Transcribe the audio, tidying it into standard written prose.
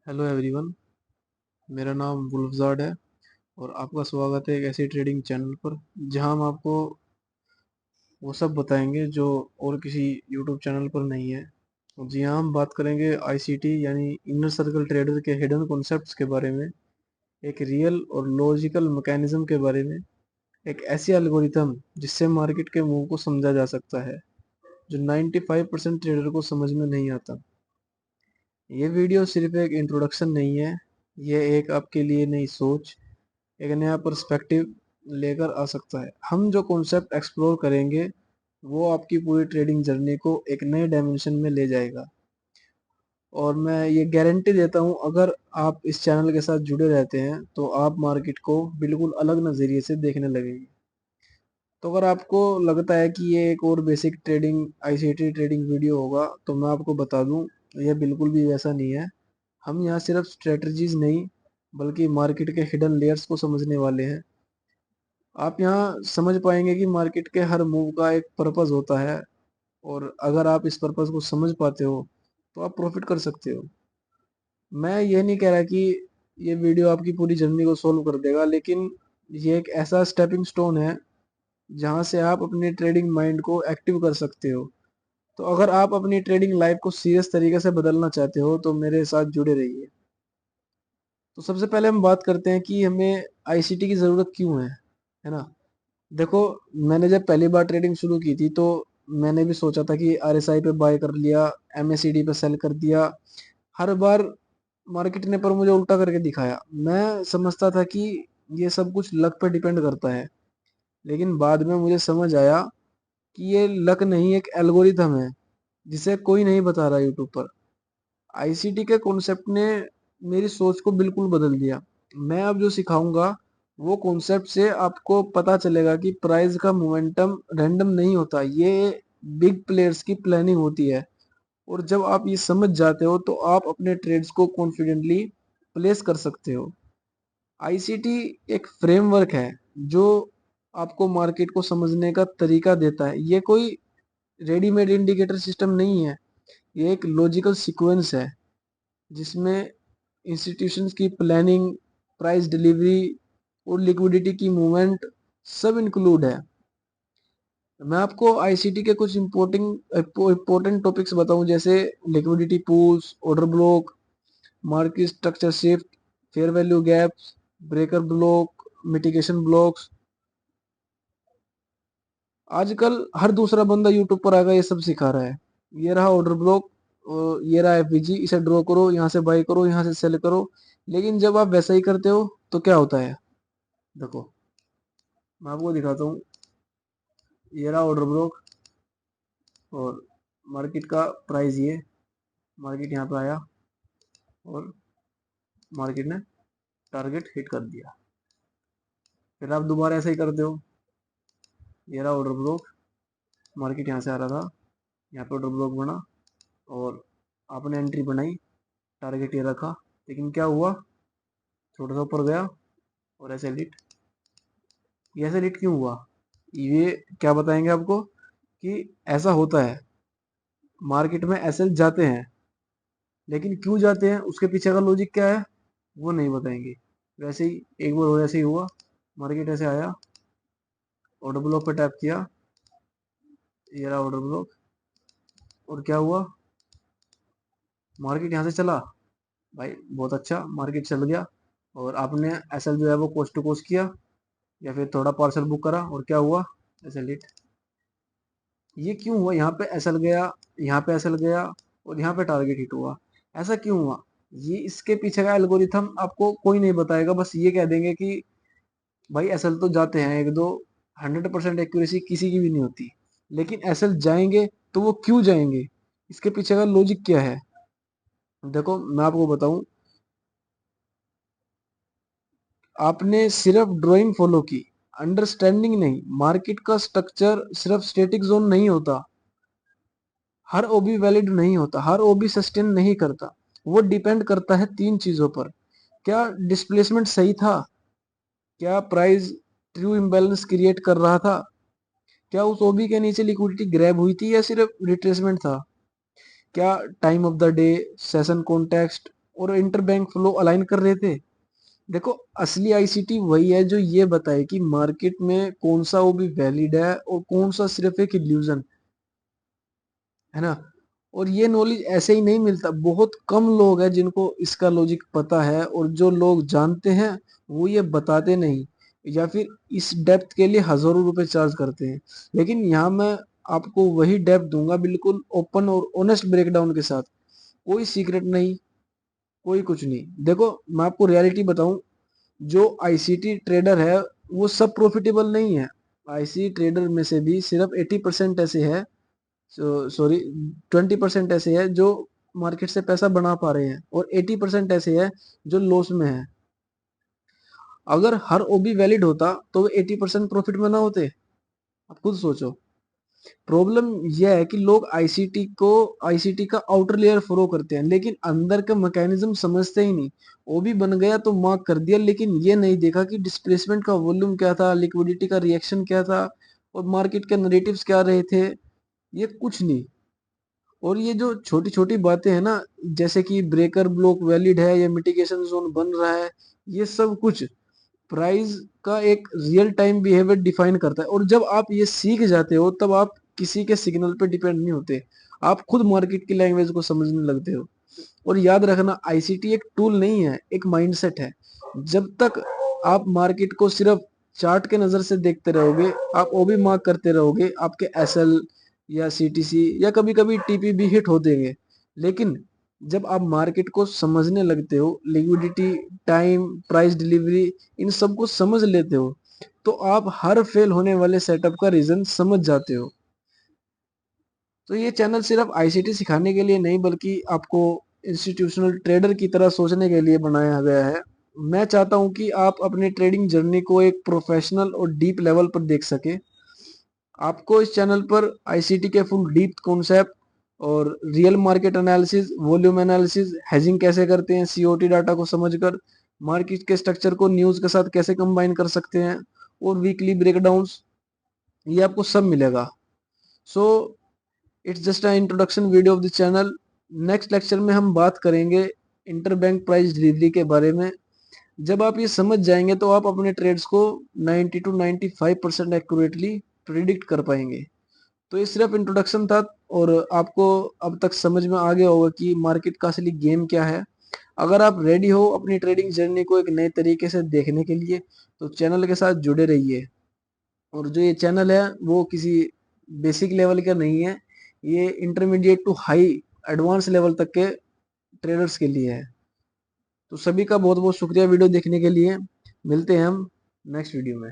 Hello everyone. मेरा नाम गुलफजाड है और आपका स्वागत है एक ऐसी ट्रेडिंग चैनल पर जहां हम आपको वो सब बताएंगे जो और किसी यूट्यूब चैनल पर नहीं है। और जी हाँ, हम बात करेंगे आईसीटी यानी इनर सर्कल ट्रेडर के हिडन कॉन्सेप्ट्स के बारे में, एक रियल और लॉजिकल मैकेनिज्म के बारे में, एक ऐसी एल्गोरिथम जिससे मार्केट के मूव को समझा जा सकता है जो 95% ट्रेडर को समझ में नहीं आता। ये वीडियो सिर्फ एक इंट्रोडक्शन नहीं है, ये एक आपके लिए नई सोच, एक नया पर्सपेक्टिव लेकर आ सकता है। हम जो कॉन्सेप्ट एक्सप्लोर करेंगे वो आपकी पूरी ट्रेडिंग जर्नी को एक नए डायमेंशन में ले जाएगा। और मैं ये गारंटी देता हूँ, अगर आप इस चैनल के साथ जुड़े रहते हैं तो आप मार्केट को बिल्कुल अलग नज़रिए से देखने लगेंगे। तो अगर आपको लगता है कि ये एक और basic trading ICT trading video होगा तो मैं आपको बता दूं, ये बिल्कुल भी वैसा नहीं है। हम यहाँ सिर्फ स्ट्रेटजीज नहीं बल्कि मार्केट के हिडन लेयर्स को समझने वाले हैं। आप यहाँ समझ पाएंगे कि मार्केट के हर मूव का एक पर्पस होता है, और अगर आप इस पर्पस को समझ पाते हो तो आप प्रॉफिट कर सकते हो। मैं ये नहीं कह रहा कि ये वीडियो आपकी पूरी जर्नी को सोल्व कर देगा, लेकिन ये एक ऐसा स्टेपिंग स्टोन है जहां से आप अपने ट्रेडिंग माइंड को एक्टिव कर सकते हो। तो अगर आप अपनी ट्रेडिंग लाइफ को सीरियस तरीके से बदलना चाहते हो तो मेरे साथ जुड़े रहिए। तो सबसे पहले हम बात करते हैं कि हमें आईसीटी की ज़रूरत क्यों है ना। देखो, मैंने जब पहली बार ट्रेडिंग शुरू की थी तो मैंने भी सोचा था कि आरएसआई पे बाय कर लिया, एमएसीडी पे सेल कर दिया। हर बार मार्केट ने पर मुझे उल्टा करके दिखाया। मैं समझता था कि ये सब कुछ लक पे डिपेंड करता है, लेकिन बाद में मुझे समझ आया कि ये लक नहीं, एक एल्गोरिथम है जिसे कोई नहीं बता रहा यूट्यूब पर। आईसीटी के कॉन्सेप्ट ने मेरी सोच को बिल्कुल बदल दिया। मैं अब जो सिखाऊंगा वो कॉन्सेप्ट से आपको पता चलेगा कि प्राइस का मोमेंटम रैंडम नहीं होता, ये बिग प्लेयर्स की प्लानिंग होती है। और जब आप ये समझ जाते हो तो आप अपने ट्रेड्स को कॉन्फिडेंटली प्लेस कर सकते हो। आईसीटी एक फ्रेमवर्क है जो आपको मार्केट को समझने का तरीका देता है। ये कोई रेडीमेड इंडिकेटर सिस्टम नहीं है, ये एक लॉजिकल सीक्वेंस है जिसमें इंस्टीट्यूशंस की प्लानिंग, प्राइस डिलीवरी और लिक्विडिटी की मूवमेंट सब इंक्लूड है। मैं आपको आईसीटी के कुछ इम्पोर्टेंट टॉपिक्स बताऊं, जैसे liquidity pools, order block, market structure shift, fair value gaps, breaker block, mitigation blocks. आजकल हर दूसरा बंदा यूट्यूब पर आकर ये सब सिखा रहा है। ये रहा ऑर्डर ब्लॉक, ये रहा एफवीजी, इसे ड्रॉ करो, यहाँ से बाई करो, यहाँ से सेल करो। लेकिन जब आप वैसा ही करते हो तो क्या होता है, देखो मैं आपको दिखाता हूँ। ये रहा ऑर्डर ब्लॉक और मार्केट का प्राइस ये, मार्केट यहाँ पे आया और मार्केट ने टारगेट हिट कर दिया। फिर आप दोबारा ऐसा ही करते हो। ये रहा ऑर्डर ब्लॉक, मार्केट यहाँ से आ रहा था, यहाँ पे ऑर्डर ब्लॉक बना और आपने एंट्री बनाई, टारगेट ये रखा, लेकिन क्या हुआ, थोड़ा सा ऊपर गया और ऐसे लिट। ये ऐसे लिट क्यों हुआ, ये क्या बताएंगे आपको कि ऐसा होता है। मार्केट में ऐसे जाते हैं, लेकिन क्यों जाते हैं, उसके पीछे का लॉजिक क्या है वो नहीं बताएंगे। वैसे ही एक बार और ऐसे ही हुआ, मार्केट ऐसे आया, ऑर्डर ब्लॉक पे टैप किया, ये रहा ऑर्डर ब्लॉक, और क्या हुआ, मार्केट यहाँ से चला। भाई बहुत अच्छा, मार्केट चल गया और आपने एसएल जो है वो कोस्ट टू कोस्ट किया या फिर थोड़ा पार्सल बुक करा, और क्या हुआ, एसएल हिट। ये क्यों हुआ, यहाँ पे एसएल गया, यहाँ पे एसएल गया और यहाँ पे टारगेट हिट हुआ, ऐसा क्यों हुआ। ये इसके पीछे का एल्गोरिथम आपको कोई नहीं बताएगा, बस ये कह देंगे कि भाई एसएल तो जाते हैं एक दो, 100% एक्यूरेसी किसी की भी नहीं होती, लेकिन एसएल जाएंगे तो वो क्यों जाएंगे, इसके पीछे का लॉजिक क्या है। देखो मैं आपको बताऊं, आपने सिर्फ ड्राइंग फॉलो की, अंडरस्टैंडिंग नहीं। मार्केट का स्ट्रक्चर सिर्फ स्टैटिक जोन नहीं होता, हर ओबी वैलिड नहीं होता, हर ओबी सस्टेन नहीं करता। वो डिपेंड करता है तीन चीजों पर। क्या डिस्प्लेसमेंट सही था, क्या प्राइस ट्रू इम्बैलेंस क्रिएट कर रहा था, क्या उस ओबी के नीचे लिक्विडिटी ग्रैब हुई थी या सिर्फ रिट्रेसमेंट था, क्या time of the day, session context और इंटरबैंक फ्लो अलाइन कर रहे थे। देखो, असली आईसीटी वही है जो ये बताए कि मार्केट में कौन सा वो भी वैलिड है और कौन सा सिर्फ एक इल्यूजन है ना। और ये नॉलेज ऐसे ही नहीं मिलता, बहुत कम लोग हैं जिनको इसका लॉजिक पता है, और जो लोग जानते हैं वो ये बताते नहीं, या फिर इस डेप्थ के लिए हजारों रुपए चार्ज करते हैं। लेकिन यहाँ मैं आपको वही डेप्थ दूंगा, बिल्कुल ओपन और ऑनेस्ट ब्रेकडाउन के साथ, कोई सीक्रेट नहीं, कोई कुछ नहीं। देखो, मैं आपको रियलिटी बताऊं, जो आईसीटी ट्रेडर है वो सब प्रॉफिटेबल नहीं है। आईसी ट्रेडर में से भी सिर्फ 80% ऐसे है, सॉरी 20% ऐसे है जो मार्केट से पैसा बना पा रहे हैं, और 80% ऐसे है जो लॉस में है। अगर हर ओबी वैलिड होता तो वो 80% प्रॉफिट में ना होते। आप खुद सोचो। प्रॉब्लम यह है कि लोग आईसीटी का आउटर लेयर फॉलो करते हैं, लेकिन अंदर का मैकेनिज्म समझते ही नहीं। ओबी बन गया तो मार्क कर दिया, लेकिन ये नहीं देखा कि डिस्प्लेसमेंट का वॉल्यूम क्या था, लिक्विडिटी का रिएक्शन क्या था, और मार्केट के नरेटिव्स क्या रहे थे, ये कुछ नहीं। और ये जो छोटी छोटी बातें हैं ना, जैसे कि ब्रेकर ब्लॉक वैलिड है या मिटिगेशन जोन बन रहा है, ये सब कुछ प्राइस का एक रियल टाइम बिहेवियर डिफाइन करता है। और जब आप ये सीख जाते हो तब आप किसी के सिग्नल पे डिपेंड नहीं होते, आप खुद मार्केट की लैंग्वेज को समझने लगते हो। और याद रखना, आईसीटी एक टूल नहीं है, एक माइंडसेट है। जब तक आप मार्केट को सिर्फ चार्ट के नजर से देखते रहोगे, आप ओबी मार्क करते रहोगे, आपके एसएल या सीटीसी या कभी कभी टीपी भी हिट हो देंगे। लेकिन जब आप मार्केट को समझने लगते हो, लिक्विडिटी, टाइम, प्राइस डिलीवरी, इन सब को समझ लेते हो, तो आप हर फेल होने वाले सेटअप का रीजन समझ जाते हो। तो ये चैनल सिर्फ आईसीटी सिखाने के लिए नहीं, बल्कि आपको इंस्टीट्यूशनल ट्रेडर की तरह सोचने के लिए बनाया गया है। मैं चाहता हूं कि आप अपनी ट्रेडिंग जर्नी को एक प्रोफेशनल और डीप लेवल पर देख सके। आपको इस चैनल पर आईसीटी के फुल डीप कॉन्सेप्ट और real market analysis, volume analysis, hedging कैसे करते हैं, सीओटी डाटा को समझकर मार्केट के स्ट्रक्चर को न्यूज के साथ कैसे कंबाइन कर सकते हैं, और वीकली ब्रेकडाउन्स, ये आपको सब मिलेगा। So it's just a introduction video of the channel. Next lecture में हम बात करेंगे इंटरबैंक प्राइस डिलीवरी के बारे में। जब आप ये समझ जाएंगे तो आप अपने ट्रेड्स को 90 टू 95% एक्यूरेटली प्रिडिक्ट कर पाएंगे। तो ये सिर्फ इंट्रोडक्शन था, और आपको अब तक समझ में आ गया होगा कि मार्केट का असली गेम क्या है। अगर आप रेडी हो अपनी ट्रेडिंग जर्नी को एक नए तरीके से देखने के लिए, तो चैनल के साथ जुड़े रहिए। और जो ये चैनल है वो किसी बेसिक लेवल का नहीं है, ये intermediate to high advance level तक के ट्रेडर्स के लिए है। तो सभी का बहुत बहुत शुक्रिया वीडियो देखने के लिए। मिलते हैं हम नेक्स्ट वीडियो में।